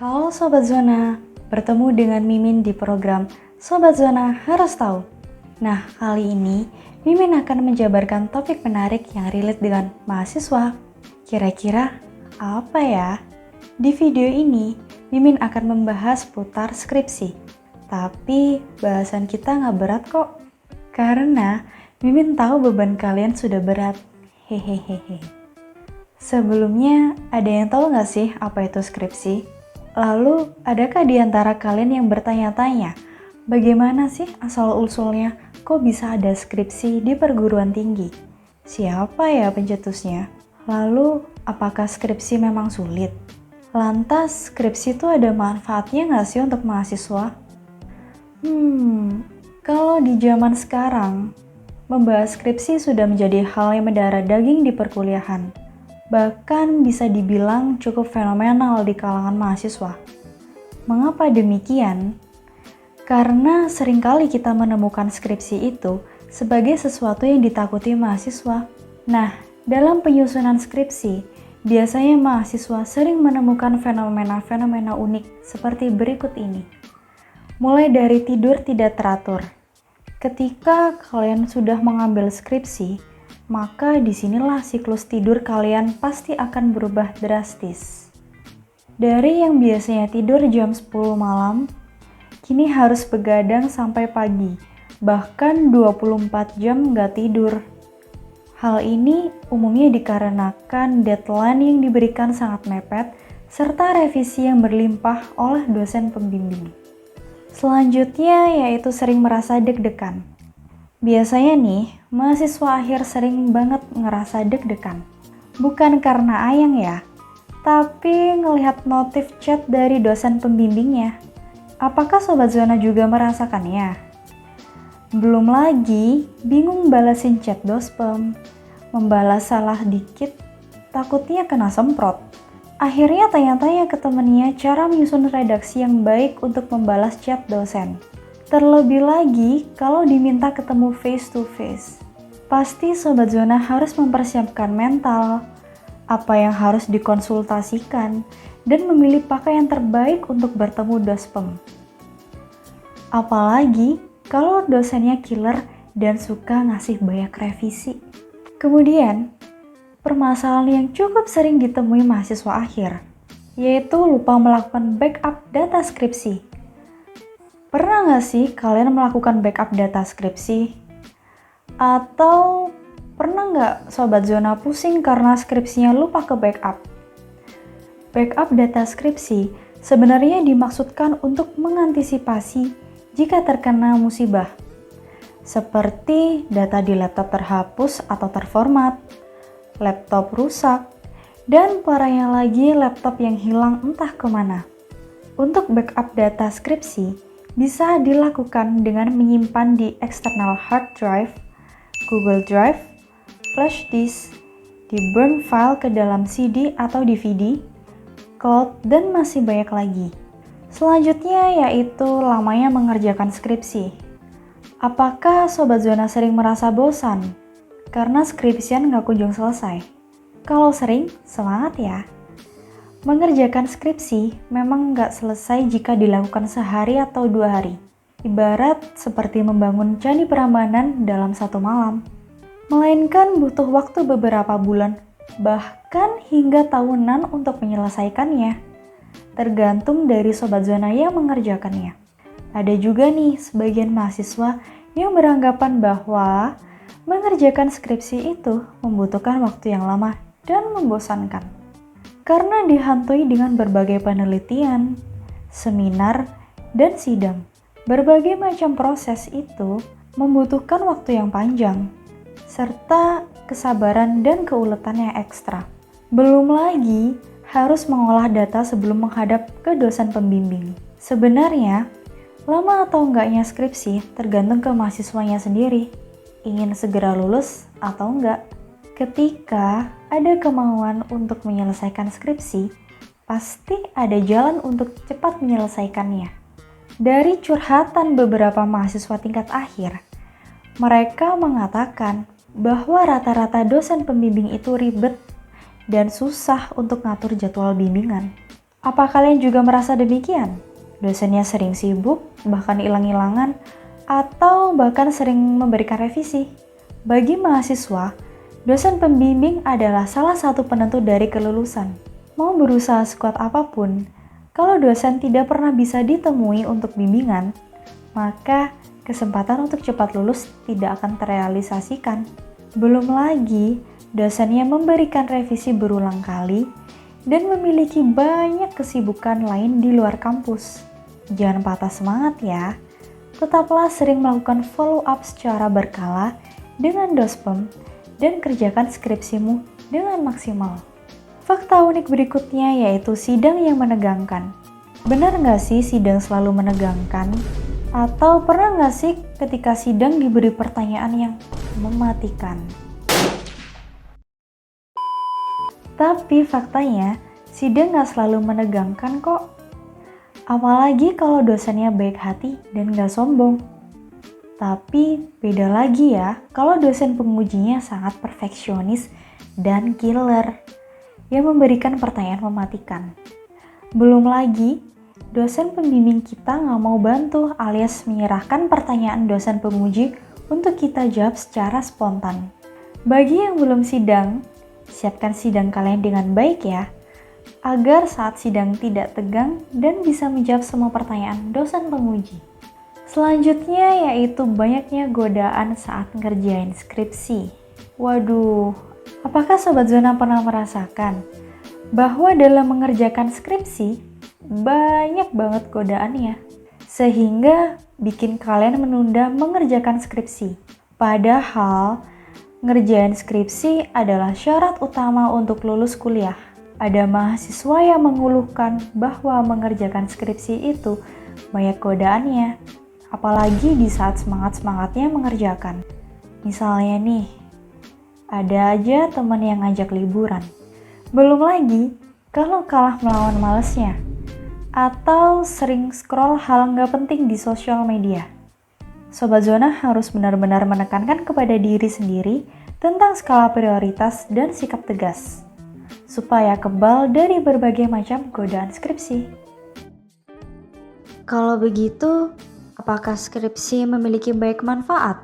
Halo Sobat Zona, bertemu dengan Mimin di program Sobat Zona Harus Tahu. Nah, kali ini Mimin akan menjabarkan topik menarik yang relate dengan mahasiswa. Kira-kira apa ya? Di video ini, Mimin akan membahas putar skripsi. Tapi bahasan kita nggak berat kok. Karena Mimin tahu beban kalian sudah berat. Hehehehe. Sebelumnya, ada yang tahu nggak sih apa itu skripsi? Lalu, adakah di antara kalian yang bertanya-tanya, bagaimana sih asal-usulnya kok bisa ada skripsi di perguruan tinggi? Siapa ya pencetusnya? Lalu, apakah skripsi memang sulit? Lantas, skripsi itu ada manfaatnya nggak sih untuk mahasiswa? Kalau di zaman sekarang, membahas skripsi sudah menjadi hal yang mendarah daging di perkuliahan. Bahkan bisa dibilang cukup fenomenal di kalangan mahasiswa. Mengapa demikian? Karena seringkali kita menemukan skripsi itu sebagai sesuatu yang ditakuti mahasiswa. Nah, dalam penyusunan skripsi, biasanya mahasiswa sering menemukan fenomena-fenomena unik seperti berikut ini. Mulai dari tidur tidak teratur. Ketika kalian sudah mengambil skripsi, maka disinilah siklus tidur kalian pasti akan berubah drastis. Dari yang biasanya tidur jam 10 malam, kini harus begadang sampai pagi, bahkan 24 jam nggak tidur. Hal ini umumnya dikarenakan deadline yang diberikan sangat mepet, serta revisi yang berlimpah oleh dosen pembimbing. Selanjutnya yaitu sering merasa deg-degan. Biasanya nih, mahasiswa akhir sering banget ngerasa deg-degan. Bukan karena ayang ya, tapi ngelihat notif chat dari dosen pembimbingnya. Apakah Sobat Zona juga merasakannya? Belum lagi, bingung balasin chat dospem. Membalas salah dikit, takutnya kena semprot. Akhirnya tanya-tanya ke temennya cara menyusun redaksi yang baik untuk membalas chat dosen. Terlebih lagi kalau diminta ketemu face to face. Pasti Sobat Zona harus mempersiapkan mental, apa yang harus dikonsultasikan, dan memilih pakaian terbaik untuk bertemu dospem. Apalagi kalau dosennya killer dan suka ngasih banyak revisi. Kemudian, permasalahan yang cukup sering ditemui mahasiswa akhir, yaitu lupa melakukan backup data skripsi. Pernah nggak sih kalian melakukan backup data skripsi? Atau pernah nggak Sobat Zona pusing karena skripsinya lupa ke backup? Backup data skripsi sebenarnya dimaksudkan untuk mengantisipasi jika terkena musibah. Seperti data di laptop terhapus atau terformat, laptop rusak, dan parahnya lagi laptop yang hilang entah kemana. Untuk backup data skripsi, bisa dilakukan dengan menyimpan di external hard drive, Google Drive, flash disk, di burn file ke dalam CD atau DVD, cloud, dan masih banyak lagi. Selanjutnya yaitu lamanya mengerjakan skripsi. Apakah Sobat Zona sering merasa bosan karena skripsian nggak kunjung selesai? Kalau sering, semangat ya! Mengerjakan skripsi memang nggak selesai jika dilakukan sehari atau 2 hari. Ibarat seperti membangun candi Prambanan dalam 1 malam. Melainkan butuh waktu beberapa bulan, bahkan hingga tahunan untuk menyelesaikannya. Tergantung dari Sobat Zona yang mengerjakannya. Ada juga nih sebagian mahasiswa yang beranggapan bahwa mengerjakan skripsi itu membutuhkan waktu yang lama dan membosankan. Karena dihantui dengan berbagai penelitian, seminar, dan sidang. Berbagai macam proses itu membutuhkan waktu yang panjang, serta kesabaran dan keuletan yang ekstra. Belum lagi harus mengolah data sebelum menghadap ke dosen pembimbing. Sebenarnya, lama atau enggaknya skripsi tergantung ke mahasiswanya sendiri, ingin segera lulus atau enggak. Ketika ada kemauan untuk menyelesaikan skripsi, pasti ada jalan untuk cepat menyelesaikannya. Dari curhatan beberapa mahasiswa tingkat akhir, mereka mengatakan bahwa rata-rata dosen pembimbing itu ribet dan susah untuk ngatur jadwal bimbingan. Apa kalian juga merasa demikian? Dosennya sering sibuk, bahkan hilang-hilangan, atau bahkan sering memberikan revisi. Bagi mahasiswa, dosen pembimbing adalah salah satu penentu dari kelulusan. Mau berusaha sekuat apapun, kalau dosen tidak pernah bisa ditemui untuk bimbingan, maka kesempatan untuk cepat lulus tidak akan terrealisasikan. Belum lagi, dosennya memberikan revisi berulang kali dan memiliki banyak kesibukan lain di luar kampus. Jangan patah semangat ya. Tetaplah sering melakukan follow up secara berkala dengan dospem dan kerjakan skripsimu dengan maksimal. Fakta unik berikutnya yaitu sidang yang menegangkan. Benar nggak sih sidang selalu menegangkan? Atau pernah nggak sih ketika sidang diberi pertanyaan yang mematikan? Tapi faktanya, sidang nggak selalu menegangkan kok. Apalagi kalau dosennya baik hati dan nggak sombong. Tapi beda lagi ya kalau dosen pengujinya sangat perfeksionis dan killer yang memberikan pertanyaan mematikan. Belum lagi, dosen pembimbing kita nggak mau bantu alias menyerahkan pertanyaan dosen penguji untuk kita jawab secara spontan. Bagi yang belum sidang, siapkan sidang kalian dengan baik ya, agar saat sidang tidak tegang dan bisa menjawab semua pertanyaan dosen penguji. Selanjutnya yaitu banyaknya godaan saat ngerjain skripsi. Waduh, apakah Sobat Zona pernah merasakan bahwa dalam mengerjakan skripsi banyak banget godaannya, sehingga bikin kalian menunda mengerjakan skripsi. Padahal ngerjain skripsi adalah syarat utama untuk lulus kuliah. Ada mahasiswa yang mengeluhkan bahwa mengerjakan skripsi itu banyak godaannya, apalagi di saat semangat-semangatnya mengerjakan. Misalnya nih, ada aja teman yang ngajak liburan. Belum lagi kalau kalah melawan malesnya, atau sering scroll hal nggak penting di sosial media. Sobat Zona harus benar-benar menekankan kepada diri sendiri tentang skala prioritas dan sikap tegas, supaya kebal dari berbagai macam godaan skripsi. Kalau begitu, apakah skripsi memiliki baik manfaat?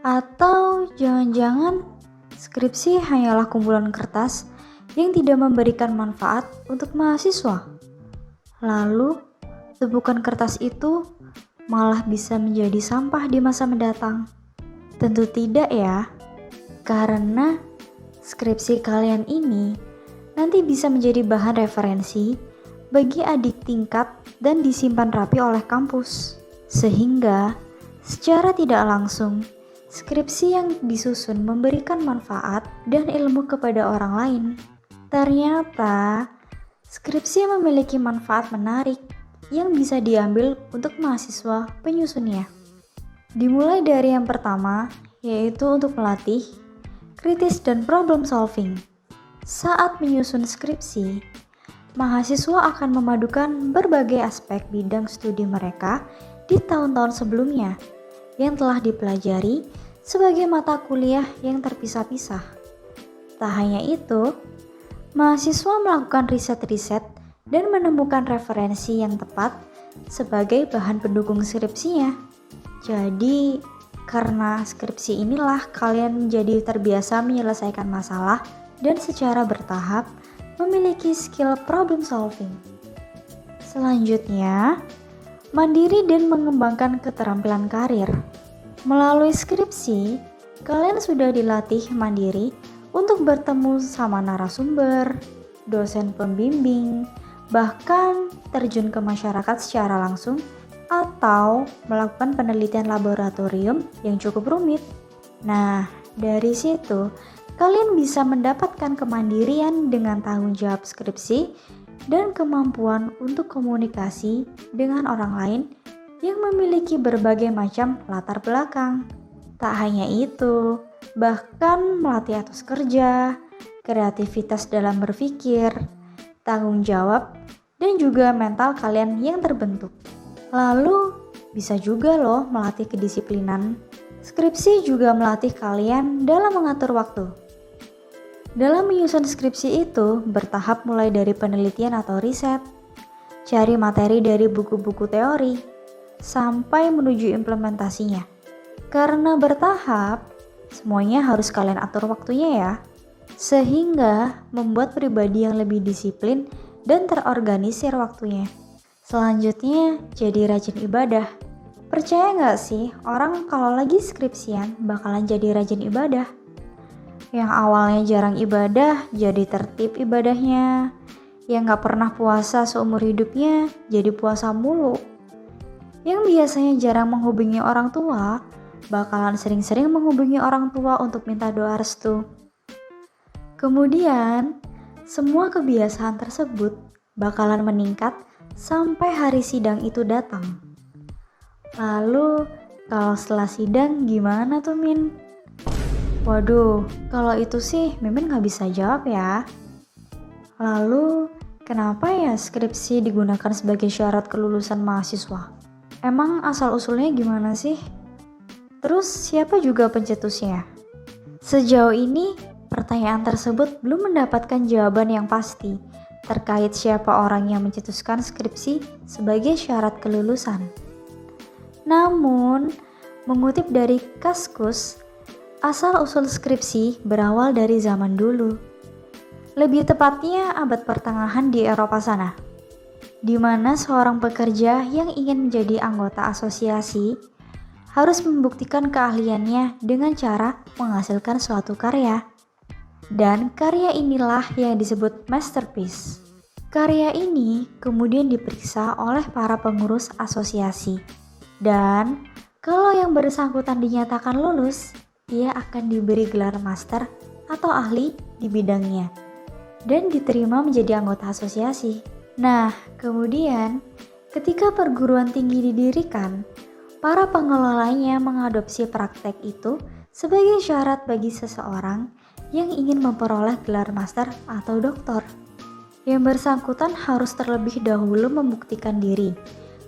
Atau jangan-jangan skripsi hanyalah kumpulan kertas yang tidak memberikan manfaat untuk mahasiswa? Lalu, tumpukan kertas itu malah bisa menjadi sampah di masa mendatang? Tentu tidak ya, karena skripsi kalian ini nanti bisa menjadi bahan referensi bagi adik tingkat dan disimpan rapi oleh kampus. Sehingga, secara tidak langsung, skripsi yang disusun memberikan manfaat dan ilmu kepada orang lain. Ternyata, skripsi memiliki manfaat menarik yang bisa diambil untuk mahasiswa penyusunnya. Dimulai dari yang pertama, yaitu untuk melatih kritis dan problem solving. Saat menyusun skripsi, mahasiswa akan memadukan berbagai aspek bidang studi mereka di tahun-tahun sebelumnya yang telah dipelajari sebagai mata kuliah yang terpisah-pisah. Tak hanya itu, mahasiswa melakukan riset-riset dan menemukan referensi yang tepat sebagai bahan pendukung skripsinya. Jadi, karena skripsi inilah kalian menjadi terbiasa menyelesaikan masalah dan secara bertahap memiliki skill problem solving. Selanjutnya, mandiri dan mengembangkan keterampilan karir. Melalui skripsi, kalian sudah dilatih mandiri untuk bertemu sama narasumber, dosen pembimbing, bahkan terjun ke masyarakat secara langsung atau melakukan penelitian laboratorium yang cukup rumit. Nah, dari situ kalian bisa mendapatkan kemandirian dengan tanggung jawab skripsi dan kemampuan untuk komunikasi dengan orang lain yang memiliki berbagai macam latar belakang. Tak hanya itu, bahkan melatih etos kerja, kreativitas dalam berpikir, tanggung jawab, dan juga mental kalian yang terbentuk. Lalu, bisa juga loh melatih kedisiplinan. Skripsi juga melatih kalian dalam mengatur waktu. Dalam menyusun skripsi itu bertahap mulai dari penelitian atau riset, cari materi dari buku-buku teori, sampai menuju implementasinya. Karena bertahap, semuanya harus kalian atur waktunya ya. Sehingga membuat pribadi yang lebih disiplin dan terorganisir waktunya. Selanjutnya, jadi rajin ibadah. Percaya nggak sih, orang kalau lagi skripsian bakalan jadi rajin ibadah? Yang awalnya jarang ibadah, jadi tertib ibadahnya. Yang nggak pernah puasa seumur hidupnya, jadi puasa mulu. Yang biasanya jarang menghubungi orang tua, bakalan sering-sering menghubungi orang tua untuk minta doa restu. Kemudian, semua kebiasaan tersebut bakalan meningkat sampai hari sidang itu datang. Lalu, kalau setelah sidang gimana tuh Min? Waduh, kalau itu sih Mimin gak bisa jawab ya. Lalu, kenapa ya skripsi digunakan sebagai syarat kelulusan mahasiswa? Emang asal-usulnya gimana sih? Terus siapa juga pencetusnya? Sejauh ini, pertanyaan tersebut belum mendapatkan jawaban yang pasti terkait siapa orang yang mencetuskan skripsi sebagai syarat kelulusan. Namun, mengutip dari Kaskus, asal-usul skripsi berawal dari zaman dulu. Lebih tepatnya abad pertengahan di Eropa sana, di mana seorang pekerja yang ingin menjadi anggota asosiasi harus membuktikan keahliannya dengan cara menghasilkan suatu karya. Dan karya inilah yang disebut masterpiece. Karya ini kemudian diperiksa oleh para pengurus asosiasi. Dan kalau yang bersangkutan dinyatakan lulus, ia akan diberi gelar master atau ahli di bidangnya dan diterima menjadi anggota asosiasi. Nah, kemudian ketika perguruan tinggi didirikan, para pengelolanya mengadopsi praktek itu sebagai syarat bagi seseorang yang ingin memperoleh gelar master atau doktor. Yang bersangkutan harus terlebih dahulu membuktikan diri,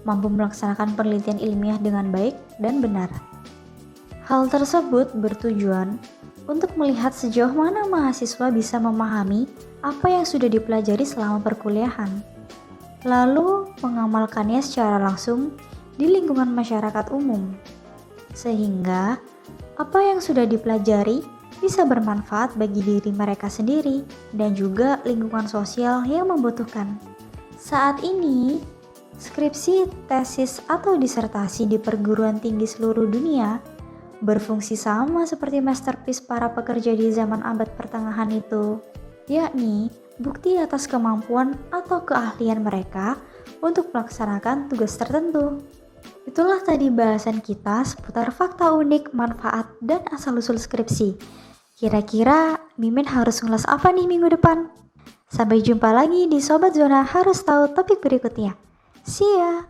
mampu melaksanakan penelitian ilmiah dengan baik dan benar. Hal tersebut bertujuan untuk melihat sejauh mana mahasiswa bisa memahami apa yang sudah dipelajari selama perkuliahan, lalu mengamalkannya secara langsung di lingkungan masyarakat umum, sehingga apa yang sudah dipelajari bisa bermanfaat bagi diri mereka sendiri dan juga lingkungan sosial yang membutuhkan. Saat ini, skripsi, tesis, atau disertasi di perguruan tinggi seluruh dunia berfungsi sama seperti masterpiece para pekerja di zaman abad pertengahan itu, yakni bukti atas kemampuan atau keahlian mereka untuk melaksanakan tugas tertentu. Itulah tadi bahasan kita seputar fakta unik, manfaat, dan asal-usul skripsi. Kira-kira Mimin harus ngeles apa nih minggu depan? Sampai jumpa lagi di Sobat Zona Harus Tahu topik berikutnya. See ya!